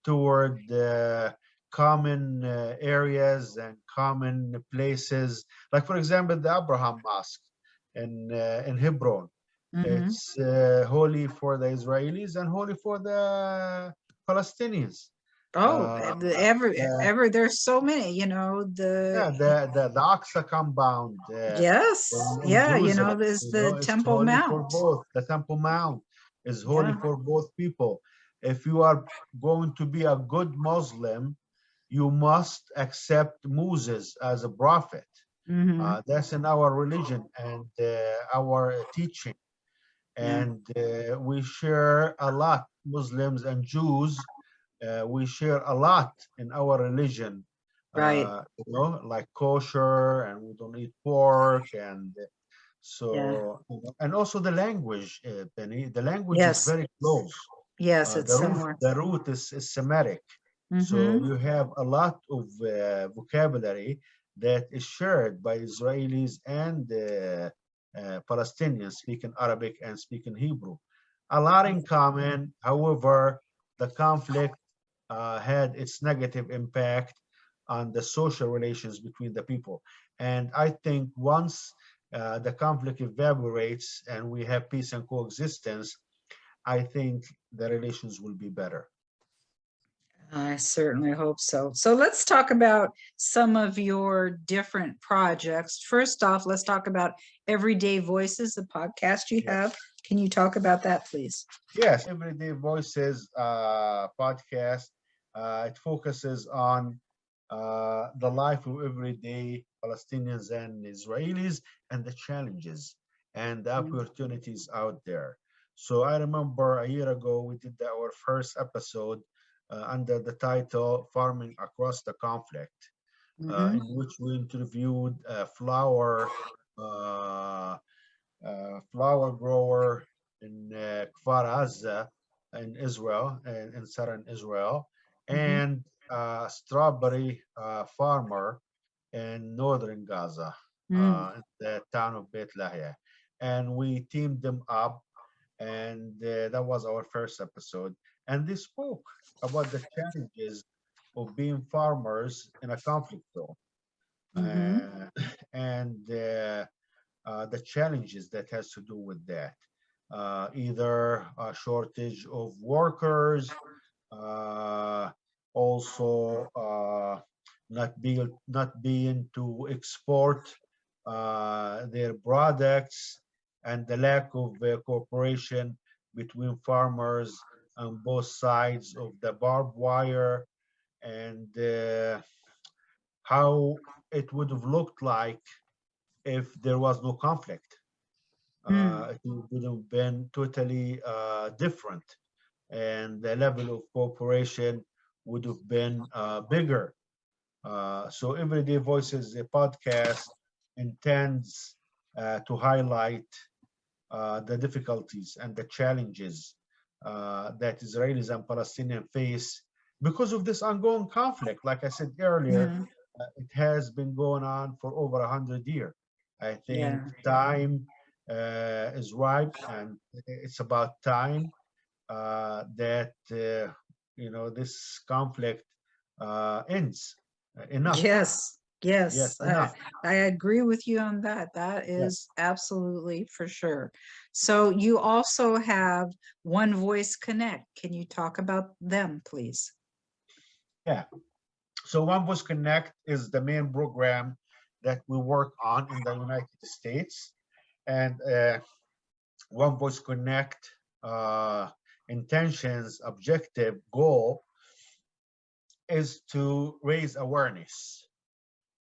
toward common areas and common places. Like for example, the Abraham Mosque in Hebron.
mhm.
It's holy for the Israelis and holy for the Palestinians.
Oh,
Uh, the,
there's so many,
yeah, the Aqsa compound
yes,
in
yeah,
Jerusalem,
there's the
it's
Temple
holy for
Mount.
both. The Temple Mount is holy
Yeah.
for both people. If you are going to be a good Muslim, you must accept Moses as a prophet.
Hmm.
That's in our religion and our teaching.
Yeah.
And we share a lot, Muslims and Jews, we share a lot in our religion,
Right.
like kosher, and we don't eat pork, and
Yeah.
so, and also the language, Penny, the language is
Yes.
very close.
Yes, it's similar.
The root is Semitic. So
Hmm.
you have a lot of vocabulary that is shared by Israelis and Palestinians speaking Arabic and speaking Hebrew. A lot in common. However, the conflict had its negative impact on the social relations between the people. And I think once the conflict evaporates and we have peace and coexistence, I think the relations will be better.
I certainly hope so. So let's talk about some of your different projects. First off, let's talk about Everyday Voices, the podcast you have.
Yes.
Can you talk about that, please?
Yes, Everyday Voices podcast. It focuses on the life of everyday Palestinians and Israelis and the challenges and the opportunities out there. So I remember a year ago we did our first episode under the title Farming Across the Conflict,
Mm-hmm.
in which we interviewed a uh, flower grower in Kfar Azza in Israel, in southern Israel,
Mm-hmm.
and a strawberry farmer in northern Gaza,
Mm.
in the town of Beit Lahia. And we teamed them up, and that was our first episode. And they spoke about the challenges of being farmers in a conflict zone.
Mm-hmm.
and the challenges that has to do with that. Either a shortage of workers, also not being to export their products, and the lack of cooperation between farmers on both sides of the barbed wire, and how it would have looked like if there was no conflict.
Mm.
It would have been totally different, and the level of cooperation would have been bigger. So Everyday Voices, a podcast, intends to highlight the difficulties and the challenges that Israelis and Palestinians face because of this ongoing conflict. Like I said earlier,
Mm.
it has been going on for over 100 years. I think
Yeah.
time is ripe, and it's about time that this conflict ends. Enough.
Yes.
Yes,
Yes.
enough.
I agree with you on that. That
Yes.
is absolutely for sure. So you also have One Voice Connect. Can you talk about them, please?
Yeah. So OneVoice Connect is the main program that we work on in the United States. And OneVoice Connect intentions, objective, goal is to raise awareness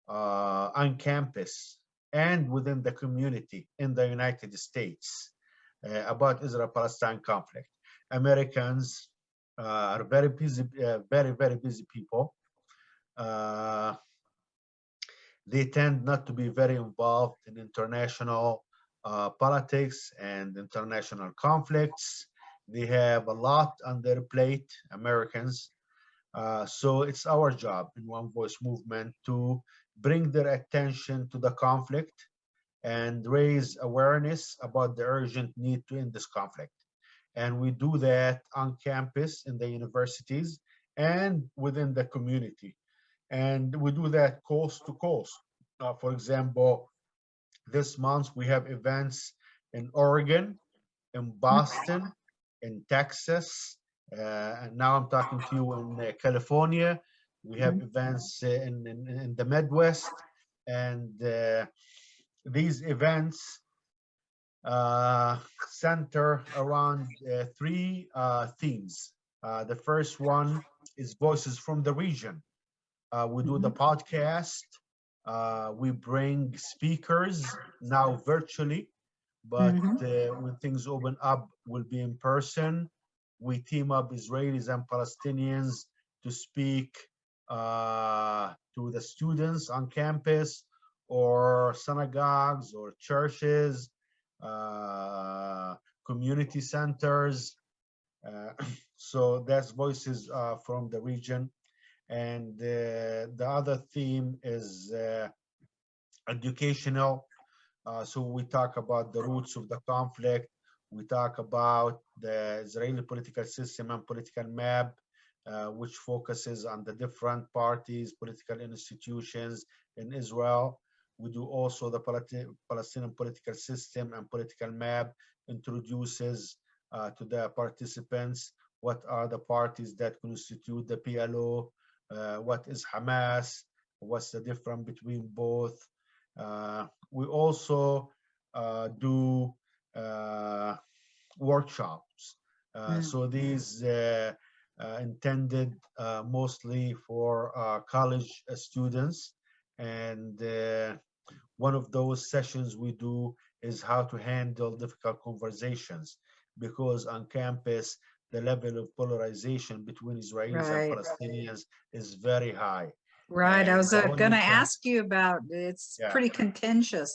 on campus and within the community in the United States about Israel-Palestine conflict. Americans are very busy, very busy people. They tend not to be very involved in international politics and international conflicts. They have a lot on their plate, Americans. So it's our job in OneVoice Movement to bring their attention to the conflict and raise awareness about the urgent need to end this conflict. And we do that on campus in the universities and within the community. And we do that coast to coast. For example, this month we have events in Oregon, in Boston, in Texas, and now I'm talking to you in California. We have events in the Midwest, and these events center around three themes. The first one is Voices from the Region. We do the podcast. We bring speakers now virtually, but
Mhm.
when things open up, we'll be in person. We team up Israelis and Palestinians to speak to the students on campus or synagogues or churches, community centers. So that's Voices from the Region. And the other theme is educational. So we talk about the roots of the conflict. We talk about the Israeli political system and political map, which focuses on the different parties, political institutions in Israel. We do also the Palestinian political system and political map, introduces to the participants what are the parties that constitute the PLO, what is Hamas, what's the difference between both. We also do workshops. So these intended mostly for college students. And one of those sessions we do is how to handle difficult conversations, because on campus, the level of polarization between Israelis and
Right.
Palestinians is very high.
Right. I
And
was
the
going to
only
ask you about it's
yeah.
pretty contentious.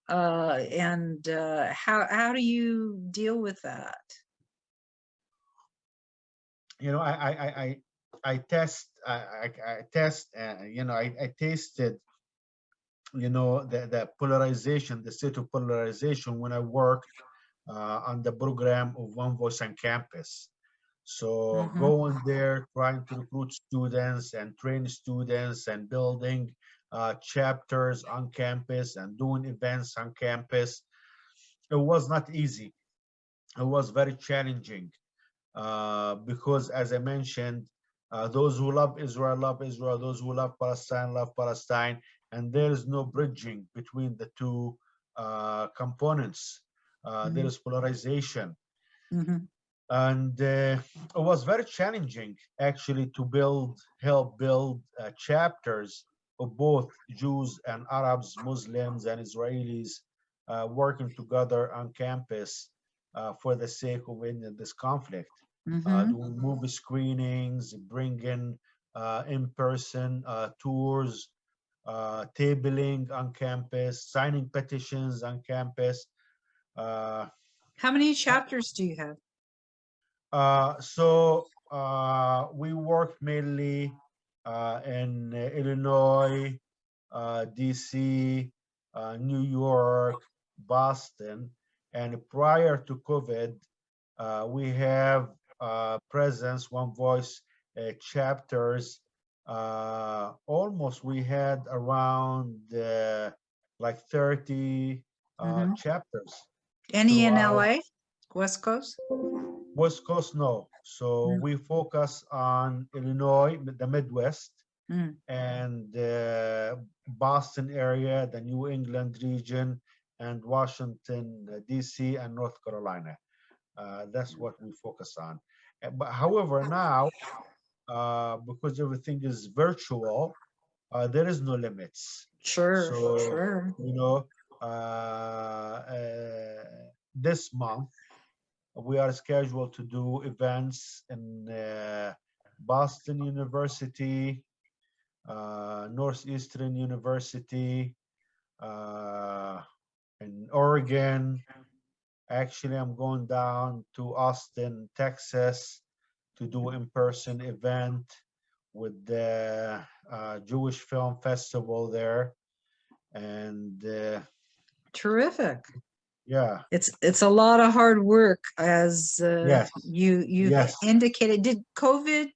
And how do you deal with that?
You know, I test, I test, I tasted, the polarization, the state of polarization when I worked on the program of OneVoice on campus. So going there, trying to recruit students and train students and building chapters on campus and doing events on campus. It was not easy. It was very challenging because, as I mentioned, those who love Israel love Israel. Those who love Palestine, and there is no bridging between the two components. There is polarization. And it was very challenging actually to help build chapters of both Jews and Arabs, Muslims and Israelis working together on campus for the sake of ending this conflict. Doing movie screenings, bringing in-person tours, tabling on campus, signing petitions on campus.
How many chapters do you have?
We worked mainly in Illinois, DC, New York, Boston, and prior to COVID, we have presence, OneVoice chapters. Almost we had around like 30 chapters.
Any in LA, West Coast?
West Coast, no. So we focus on Illinois, the Midwest, and Boston area, the New England region, and Washington, D.C., and North Carolina. That's what we focus on. But however, now, because everything is virtual, there is no limits.
Sure,
So,
sure.
you know, this month, we are scheduled to do events in Boston University, Northeastern University, in Oregon. Actually, I'm going down to Austin, Texas, to do in-person event with the Jewish Film Festival there. And
terrific.
Yeah,
it's a lot of hard work, as
yes,
you
yes.
indicated. Did COVID,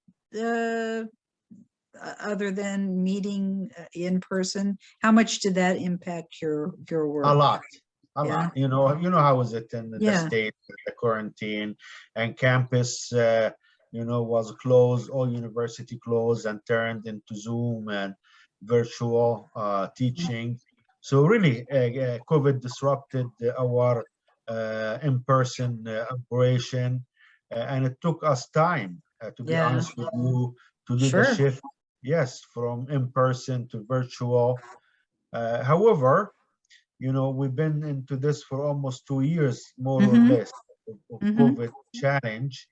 other than meeting in person, how much did that impact your work?
A lot.
Yeah.
You know how is it in the
Yeah.
States, the quarantine, and campus was closed, all university closed and turned into Zoom and virtual teaching. So really, COVID disrupted our in-person operation, and it took us time, to be
Yeah.
honest with you, to do
Sure.
the shift, yes, from in-person to virtual. However, we've been into this for almost 2 years, more or less, of COVID challenge,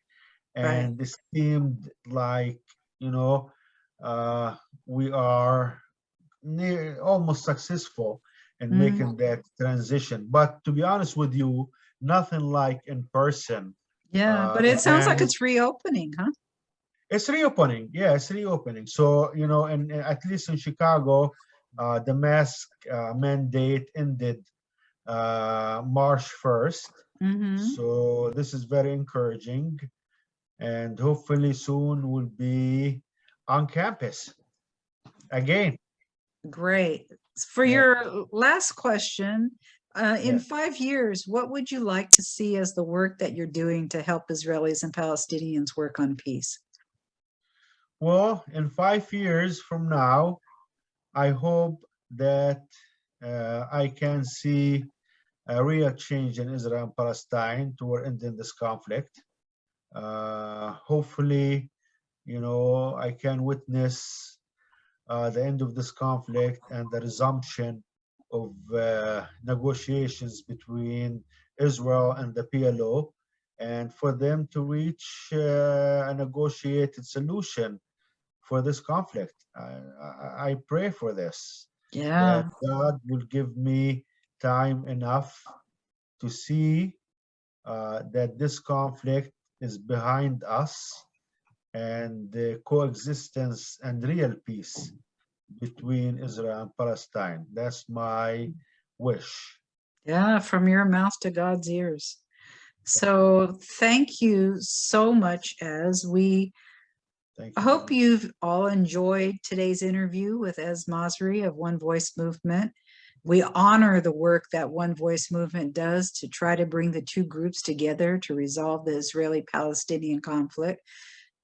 and it seemed like, we are almost successful in making that transition. But to be honest with you, nothing like in person.
Yeah, but it sounds like
events.
it's reopening, huh?
It's reopening. Yeah, it's reopening. So, and at least in Chicago, the mask mandate ended March 1st. So this is very encouraging, and hopefully soon we'll be on campus again.
Great. For your last question, in 5 years, what would you like to see as the work that you're doing to help Israelis and Palestinians work on peace?
Well, in 5 years from now, I hope that I can see a real change in Israel and Palestine toward ending this conflict. Hopefully, I can witness the end of this conflict and the resumption of negotiations between Israel and the PLO, and for them to reach a negotiated solution for this conflict. I pray for this.
Yeah.
That God will give me time enough to see that this conflict is behind us, and the coexistence and real peace between Israel and Palestine. That's my wish.
Yeah, from your mouth to God's ears. So thank you so much, as we
Thank
I
you.
hope you've all enjoyed today's interview with Ezzeldeen Masri of OneVoice Movement. We honor the work that OneVoice Movement does to try to bring the two groups together to resolve the Israeli-Palestinian conflict.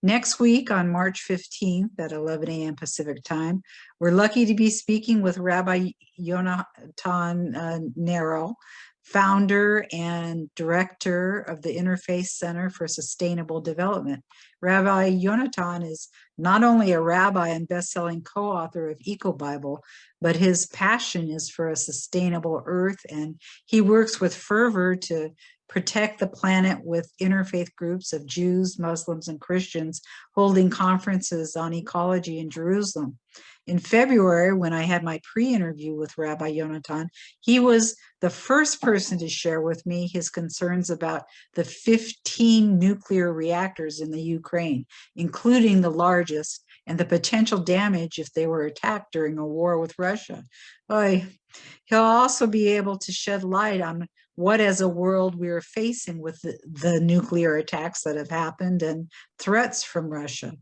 Next week on March 15th at 11 a.m. Pacific time, we're lucky to be speaking with Rabbi Yonatan Nero, founder and director of the Interfaith Center for Sustainable Development. Rabbi Yonatan is not only a rabbi and best-selling co-author of Eco Bible, but his passion is for a sustainable earth, and he works with fervor to protect the planet with interfaith groups of Jews, Muslims, and Christians holding conferences on ecology in Jerusalem. In February, when I had my pre-interview with Rabbi Yonatan, he was the first person to share with me his concerns about the 15 nuclear reactors in the Ukraine, including the largest, and the potential damage if they were attacked during a war with Russia. He'll also be able to shed light on what as a world we are facing with the nuclear attacks that have happened and threats from Russia.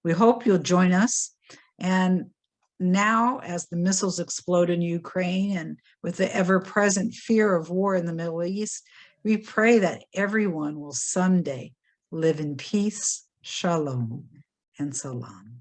We hope you'll join us. And now, as the missiles explode in Ukraine and with the ever-present fear of war in the Middle East, we pray that everyone will someday live in peace, shalom, and salam.